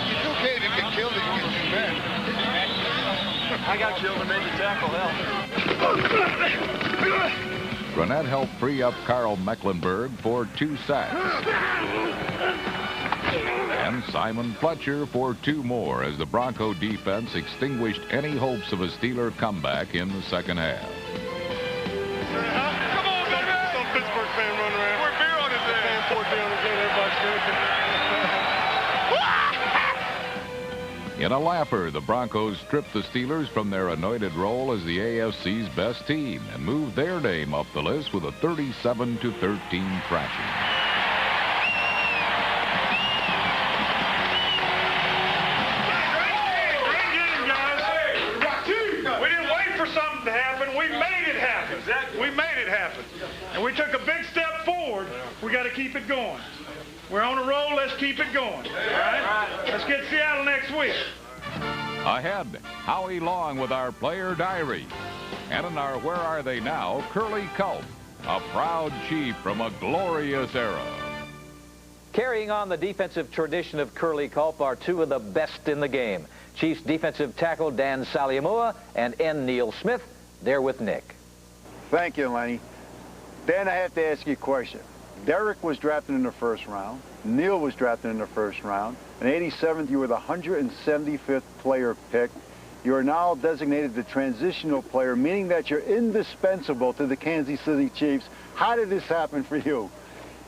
It's okay to get killed if you get 2 men. I got killed and made the tackle, hell. Granette helped free up Carl Mecklenburg for 2 sacks. And Simon Fletcher for 2 more as the Bronco defense extinguished any hopes of a Steeler comeback in the second half. Come on, baby. Some Pittsburgh fan running around. We're beer on his ass. 14 on the game. Everybody's screaming. In a lapper, the Broncos stripped the Steelers from their anointed role as the AFC's best team and moved their name up the list with a 37-13 thrashing. We didn't wait for something to happen. We made it happen. We made it happen. And we took a big step forward. We got to keep it going. We're on a roll. Let's keep it going. All right? Let's get Seattle next week. Ahead, Howie Long with our player diary. And in our Where Are They Now, Curly Culp, a proud Chief from a glorious era. Carrying on the defensive tradition of Curly Culp are 2 of the best in the game. Chiefs defensive tackle Dan Saliamua and N. Neil Smith. They're with Nick. Thank you, Lenny. Dan, I have to ask you a question. Derek was drafted in the 1st round. Neil was drafted in the 1st round. In 87th, you were the 175th player picked. You are now designated the transitional player, meaning that you're indispensable to the Kansas City Chiefs. How did this happen for you?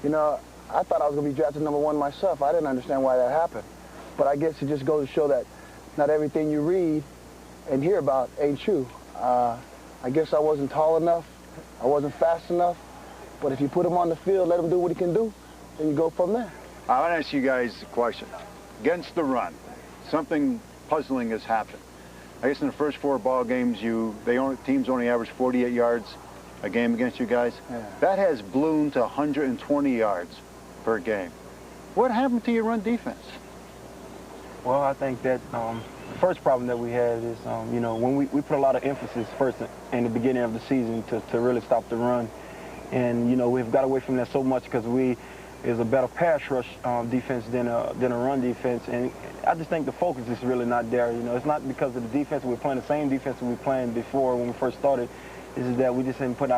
You know, I thought I was going to be drafted #1 myself. I didn't understand why that happened. But I guess it just goes to show that not everything you read and hear about ain't true. I guess I wasn't tall enough. I wasn't fast enough. But if you put him on the field, let him do what he can do, then you go from there. I want to ask you guys a question. Against the run, something puzzling has happened. I guess in the first 4 ball games, teams only averaged 48 yards a game against you guys. Yeah. That has ballooned to 120 yards per game. What happened to your run defense? Well, I think that the first problem that we had is, you know, when we put a lot of emphasis first in the beginning of the season to really stop the run. And, you know, we've got away from that so much because is a better pass rush defense than a run defense. And I just think the focus is really not there. You know, it's not because of the defense. We're playing the same defense we were playing before when we first started. Is that we just didn't put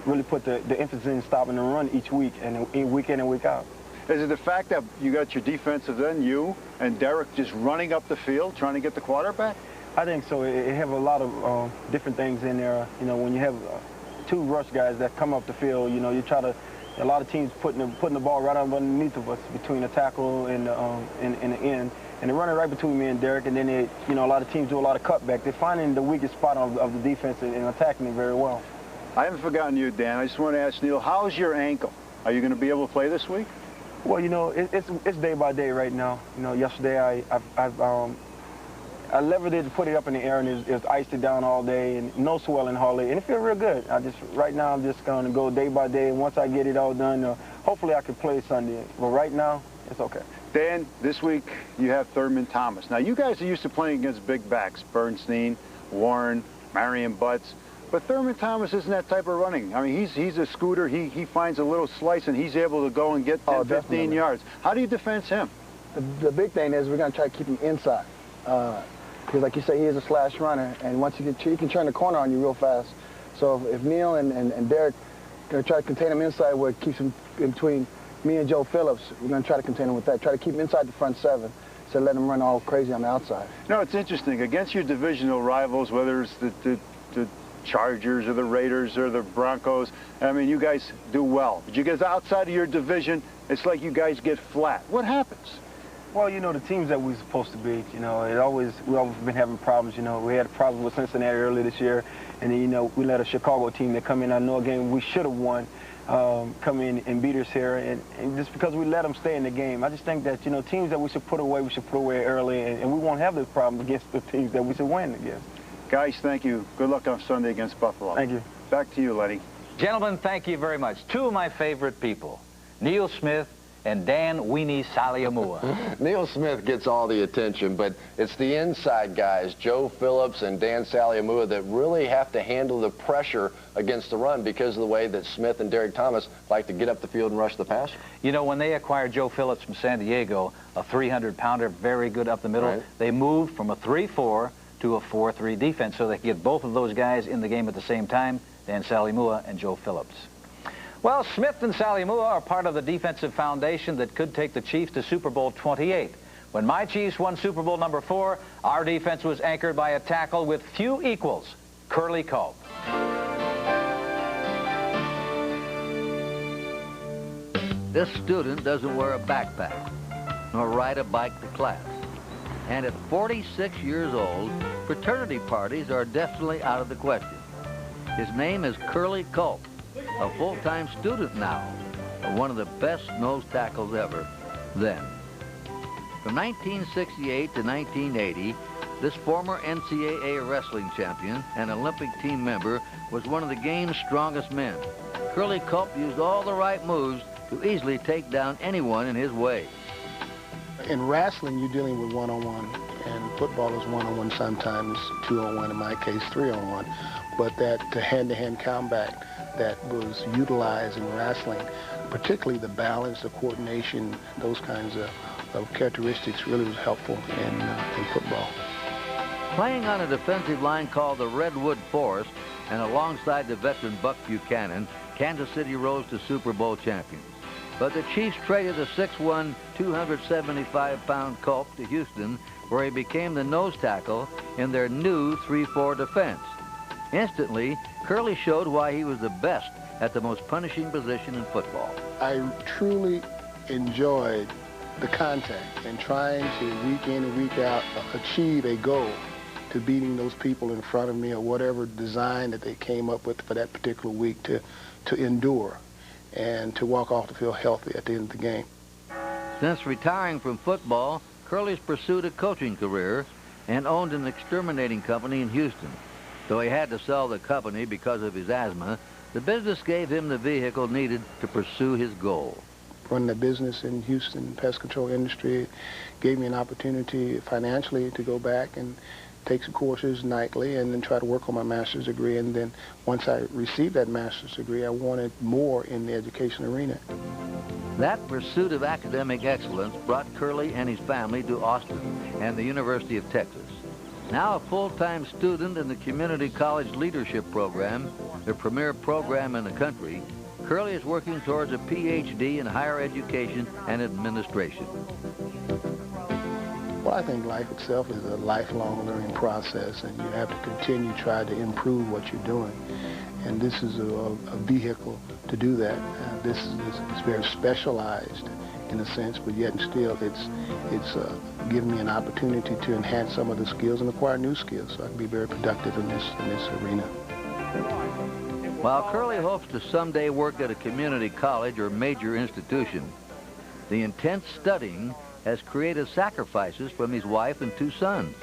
really put the emphasis in stopping the run each week and week in and week out. Is it the fact that you got your defensive end, you and Derek, just running up the field trying to get the quarterback? I think so. It have a lot of different things in there. You know, when you have 2 rush guys that come up the field, you know, you try to. A lot of teams putting the ball right underneath of us between the tackle and the end, and they're running right between me and Derek, and then they, you know, a lot of teams do a lot of cutback. They're finding the weakest spot of the defense and attacking it very well. I haven't forgotten you, Dan. I just want to ask Neil, how's your ankle? Are you going to be able to play this week? Well, you know, it's day by day right now. You know, yesterday I levered it, put it up in the air, and it was iced it down all day, and no swelling hardly, and it feels real good. Right now I'm just going to go day by day, and once I get it all done, hopefully I can play Sunday. But right now, it's okay. Dan, this week you have Thurman Thomas. Now, you guys are used to playing against big backs, Bernstein, Warren, Marion Butts, but Thurman Thomas isn't that type of running. I mean, he's a scooter. He finds a little slice, and he's able to go and get 10, 15 yards. How do you defend him? The big thing is we're going to try to keep him inside. Because like you say, he is a slash runner, and once he can turn the corner on you real fast. So if Neil and Derek are going to try to contain him inside where it keeps him in between me and Joe Phillips, we're going to try to contain him with that. Try to keep him inside the front seven instead of letting him run all crazy on the outside. No, it's interesting. Against your divisional rivals, whether it's the Chargers or the Raiders or the Broncos, I mean, you guys do well. But you get outside of your division, it's like you guys get flat. What happens? Well, you know, the teams that we're supposed to beat, you know, we've always been having problems. You know, we had a problem with Cincinnati earlier this year, and then, you know, we let a Chicago team that come in. I know a game we should have won, come in and beat us here, and just because we let them stay in the game. I just think that, you know, teams that we should put away early, and we won't have this problem against the teams that we should win against. Guys, thank you. Good luck on Sunday against Buffalo. Thank you. Back to you, Lenny. Gentlemen, thank you very much. Two of my favorite people, Neil Smith and Dan Weenie Saliamua. Neil Smith gets all the attention, but it's the inside guys, Joe Phillips and Dan Saliamua, that really have to handle the pressure against the run because of the way that Smith and Derek Thomas like to get up the field and rush the passer. You know, when they acquired Joe Phillips from San Diego, a 300-pounder, very good up the middle, right, they moved from a 3-4 to a 4-3 defense so they could get both of those guys in the game at the same time, Dan Saliamua and Joe Phillips. Well, Smith and Saliamua are part of the defensive foundation that could take the Chiefs to Super Bowl 28. When my Chiefs won Super Bowl #4, our defense was anchored by a tackle with few equals, Curly Culp. This student doesn't wear a backpack nor ride a bike to class. And at 46 years old, fraternity parties are definitely out of the question. His name is Curly Culp, a full-time student now, one of the best nose tackles ever then. From 1968 to 1980, this former NCAA wrestling champion and Olympic team member was one of the game's strongest men. Curly Culp used all the right moves to easily take down anyone in his way. In wrestling, you're dealing with one-on-one, and football is one-on-one, sometimes 2-on-1, in my case 3-on-1. But that hand-to-hand combat that was utilized in wrestling, particularly the balance, the coordination, those kinds of characteristics really was helpful in football. Playing on a defensive line called the Redwood Forest and alongside the veteran Buck Buchanan, Kansas City rose to Super Bowl champions. But the Chiefs traded the 6'1", 275-pound Culp to Houston, where he became the nose tackle in their new 3-4 defense. Instantly, Curly showed why he was the best at the most punishing position in football. I truly enjoyed the contact and trying to, week in and week out, achieve a goal to beating those people in front of me or whatever design that they came up with for that particular week to endure and to walk off the field healthy at the end of the game. Since retiring from football, Curly's pursued a coaching career and owned an exterminating company in Houston. Though he had to sell the company because of his asthma, the business gave him the vehicle needed to pursue his goal. Running a business in Houston, pest control industry, gave me an opportunity financially to go back and take some courses nightly and then try to work on my master's degree. And then once I received that master's degree, I wanted more in the education arena. That pursuit of academic excellence brought Curly and his family to Austin and the University of Texas. Now a full-time student in the Community College Leadership Program, the premier program in the country, Curly is working towards a PhD in higher education and administration. Well, I think life itself is a lifelong learning process, and you have to continue to try to improve what you're doing. And this is a vehicle to do that. This is very specialized in a sense, but yet and still it's given me an opportunity to enhance some of the skills and acquire new skills, so I can be very productive in this arena. While Curly hopes to someday work at a community college or major institution, the intense studying has created sacrifices from his wife and 2 sons.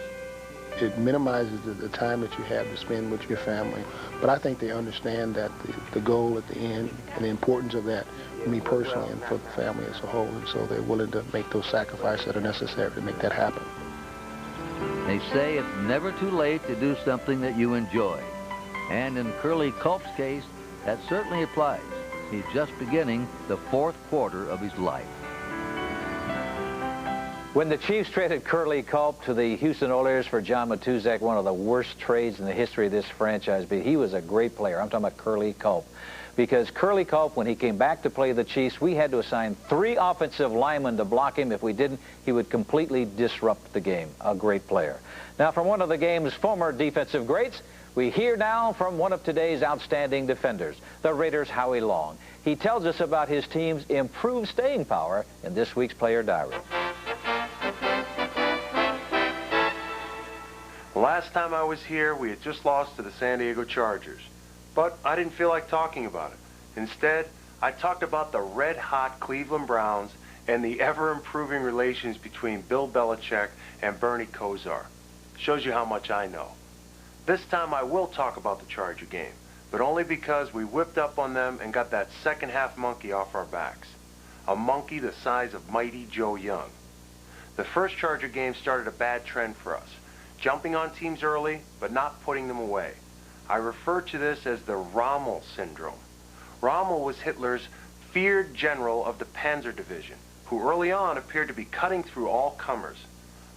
It minimizes the time that you have to spend with your family, but I think they understand that the goal at the end and the importance of that for me personally and for the family as a whole, and so they're willing to make those sacrifices that are necessary to make that happen. They say it's never too late to do something that you enjoy. And in Curly Culp's case, that certainly applies. He's just beginning the 4th quarter of his life. When the Chiefs traded Curly Culp to the Houston Oilers for John Matuzak, one of the worst trades in the history of this franchise, but he was a great player. I'm talking about Curly Culp. Because Curly Culp, when he came back to play the Chiefs, we had to assign 3 offensive linemen to block him. If we didn't, he would completely disrupt the game. A great player. Now, from one of the game's former defensive greats, we hear now from one of today's outstanding defenders, the Raiders' Howie Long. He tells us about his team's improved staying power in this week's Player Diary. Last time I was here, we had just lost to the San Diego Chargers. But I didn't feel like talking about it. Instead, I talked about the red-hot Cleveland Browns and the ever-improving relations between Bill Belichick and Bernie Kosar. Shows you how much I know. This time I will talk about the Charger game, but only because we whipped up on them and got that second-half monkey off our backs. A monkey the size of mighty Joe Young. The first Charger game started a bad trend for us. Jumping on teams early, but not putting them away. I refer to this as the Rommel syndrome. Rommel was Hitler's feared general of the Panzer Division, who early on appeared to be cutting through all comers.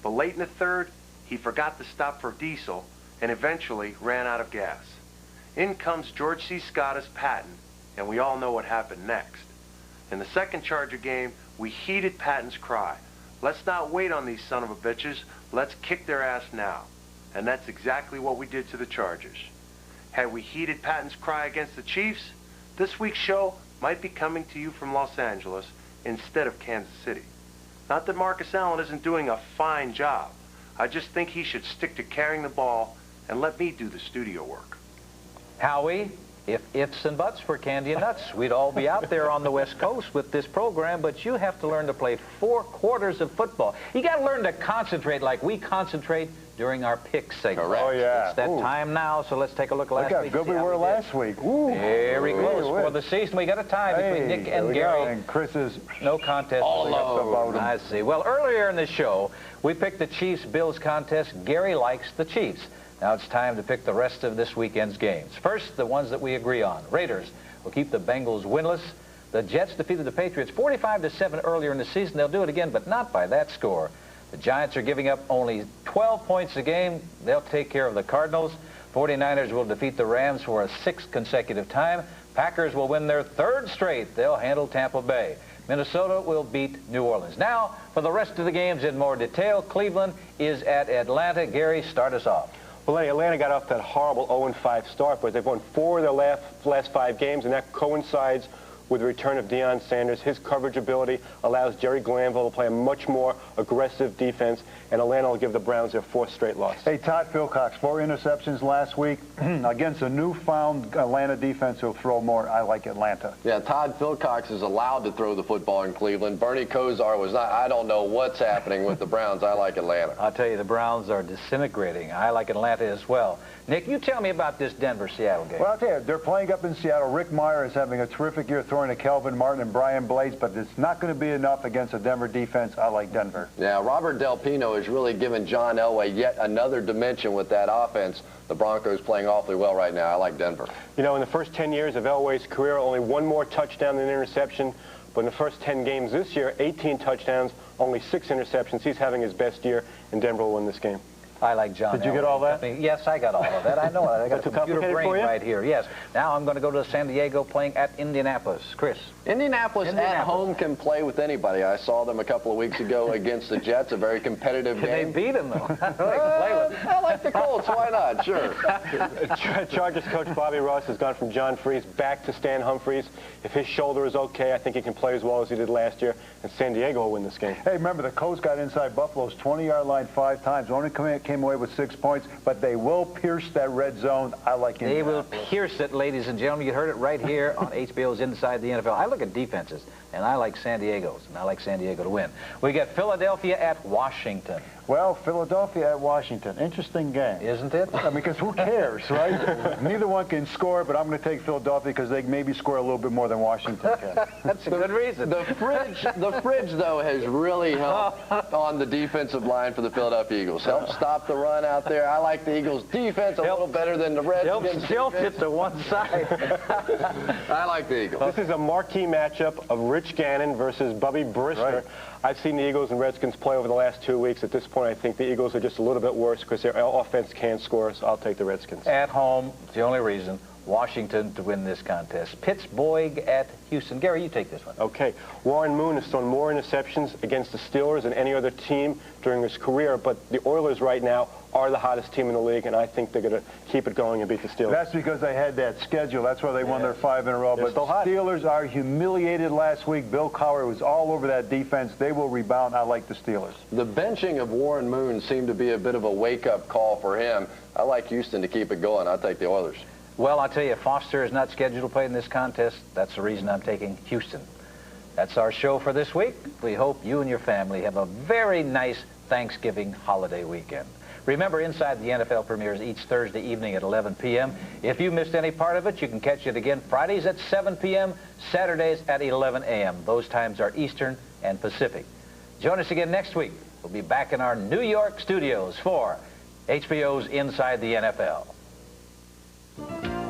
But late in the 3rd, he forgot to stop for diesel and eventually ran out of gas. In comes George C. Scott as Patton, and we all know what happened next. In the second Charger game, we heeded Patton's cry. Let's not wait on these son of a bitches. Let's kick their ass now. And that's exactly what we did to the Chargers. Had we heeded Patton's cry against the Chiefs, this week's show might be coming to you from Los Angeles instead of Kansas City. Not that Marcus Allen isn't doing a fine job. I just think he should stick to carrying the ball and let me do the studio work. Howie, if ifs and buts were candy and nuts, we'd all be out there on the West Coast with this program, but you have to learn to play 4 quarters of football. You got to learn to concentrate like we concentrate during our pick segment. Correct. Oh, yeah. It's that time now, so let's take a look at last week. Look how good we were last week. Ooh. Very close for the season. We got a tie between Nick and Gary. And Chris's no contest. All alone. I see. Well, earlier in the show, we picked the Chiefs-Bills contest. Gary likes the Chiefs. Now it's time to pick the rest of this weekend's games. First, the ones that we agree on. Raiders will keep the Bengals winless. The Jets defeated the Patriots 45-7 earlier in the season. They'll do it again, but not by that score. The Giants are giving up only 12 points a game. They'll take care of the Cardinals. 49ers will defeat the Rams for a 6th consecutive time. Packers will win their 3rd straight. They'll handle Tampa Bay. Minnesota will beat New Orleans. Now, for the rest of the games in more detail, Cleveland is at Atlanta. Gary, start us off. Well, Atlanta got off that horrible 0-5 start, but they've won 4 of their last 5 games, and that coincides with the return of Deion Sanders. His coverage ability allows Jerry Glanville to play a much more aggressive defense, and Atlanta will give the Browns their 4th straight loss. Hey, Todd Philcox, 4 interceptions last week. Against a newfound Atlanta defense who'll throw more. I like Atlanta. Yeah, Todd Philcox is allowed to throw the football in Cleveland. Bernie Kosar was not. I don't know what's happening with the Browns. I like Atlanta. I'll tell you, the Browns are disintegrating. I like Atlanta as well. Nick, you tell me about this Denver-Seattle game. Well, I'll tell you, they're playing up in Seattle. Rick Meyer is having a terrific year throwing to Kelvin Martin and Brian Blades, but it's not going to be enough against a Denver defense. I like Denver. Yeah, Robert Del Pino has really given John Elway yet another dimension with that offense. The Broncos playing awfully well right now. I like Denver. You know, in the first 10 years of Elway's career, only 1 more touchdown than interception. But in the first 10 games this year, 18 touchdowns, only 6 interceptions. He's having his best year, and Denver will win this game. I like John. Did you get all that? Yes, I got all of that. I know it. I got a computer brain for you? right here. Yes. Now I'm going to go to San Diego playing at Indianapolis. Chris. Indianapolis at home can play with anybody. I saw them a couple of weeks ago against the Jets, a very competitive game. They beat them, though. I like the Colts. Why not? Sure. Chargers coach Bobby Ross has gone from John Freese back to Stan Humphries. If his shoulder is okay, I think he can play as well as he did last year, and San Diego will win this game. Hey, remember, the Colts got inside Buffalo's 20-yard line 5 times. Only came away with 6 points, but they will pierce that red zone. I like it. They will pierce it, ladies and gentlemen. You heard it right here on HBO's Inside the NFL. I look at defenses, and I like San Diego's, and I like San Diego to win. We got Philadelphia at Washington. Well, Philadelphia at Washington. Interesting game. Isn't it? I mean, because who cares, right? Neither one can score, but I'm going to take Philadelphia because they maybe score a little bit more than Washington can. That's a good reason. The fridge, though, has really helped on the defensive line for the Philadelphia Eagles. Helped stop the run out there. I like the Eagles' defense a little better than the Redskins. Tilt it to one side. I like the Eagles. This is a marquee matchup of Rich Gannon versus Bubby Brister. Right. I've seen the Eagles and Redskins play over the last 2 weeks. At this point, I think the Eagles are just a little bit worse because their offense can score, so I'll take the Redskins. At home, it's the only reason. Washington to win this contest. Pittsburgh at Houston. Gary, you take this one. Okay. Warren Moon has thrown more interceptions against the Steelers than any other team during his career, but the Oilers right now are the hottest team in the league, and I think they're going to keep it going and beat the Steelers. That's because they had that schedule. That's why they won their 5 in a row. They're But still hot. Steelers are humiliated last week. Bill Cowher was all over that defense. They will rebound. I like the Steelers. The benching of Warren Moon seemed to be a bit of a wake-up call for him. I like Houston to keep it going. I'll take the Oilers. Well, I'll tell you, Foster is not scheduled to play in this contest. That's the reason I'm taking Houston. That's our show for this week. We hope you and your family have a very nice Thanksgiving holiday weekend. Remember, Inside the NFL premieres each Thursday evening at 11 p.m. If you missed any part of it, you can catch it again Fridays at 7 p.m., Saturdays at 11 a.m. Those times are Eastern and Pacific. Join us again next week. We'll be back in our New York studios for HBO's Inside the NFL.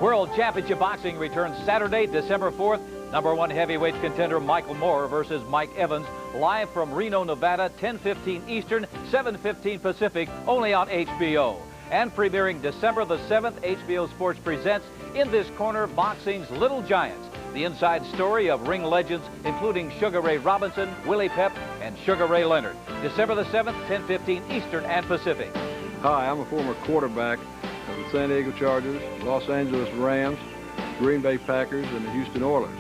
World Championship Boxing returns Saturday, December 4th. #1 heavyweight contender Michael Moore versus Mike Evans, live from Reno, Nevada, 10:15 Eastern, 7:15 Pacific, only on HBO. And premiering December the 7th, HBO Sports presents In This Corner, Boxing's Little Giants, the inside story of ring legends, including Sugar Ray Robinson, Willie Pep, and Sugar Ray Leonard. December the 7th, 10:15 Eastern and Pacific. Hi, I'm a former quarterback of the San Diego Chargers, Los Angeles Rams, Green Bay Packers, and the Houston Oilers.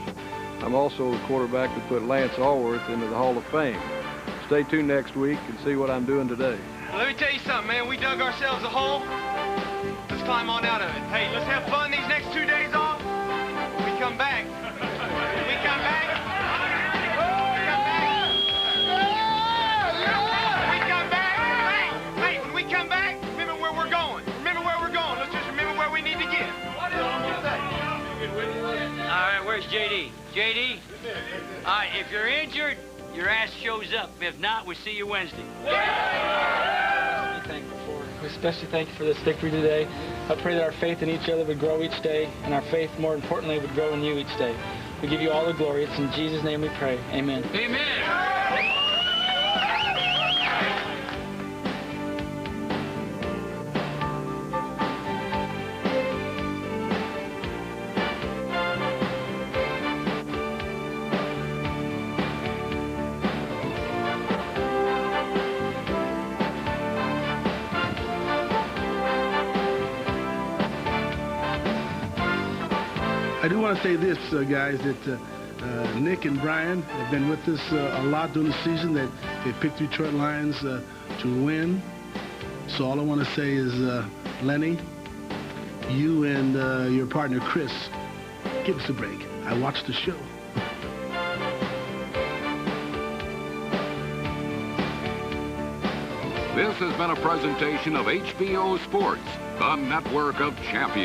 I'm also the quarterback that put Lance Allworth into the Hall of Fame. Stay tuned next week and see what I'm doing today. Well, let me tell you something, man. We dug ourselves a hole. Let's climb on out of it. Hey, let's have fun these next 2 days off. When we come back. When we come back. When we come back, remember where we're going. Remember where we're going. Let's just remember where we need to get. All right, where's JD? JD? All right, if you're injured, your ass shows up. If not, we'll see you Wednesday. We especially thank you for this victory today. I pray that our faith in each other would grow each day, and our faith, more importantly, would grow in you each day. We give you all the glory. It's in Jesus' name we pray. Amen. Amen. I do want to say this, guys, that Nick and Brian have been with us a lot during the season. They picked Detroit Lions to win. So all I want to say is, Lenny, you and your partner, Chris, give us a break. I watched the show. This has been a presentation of HBO Sports, the network of champions.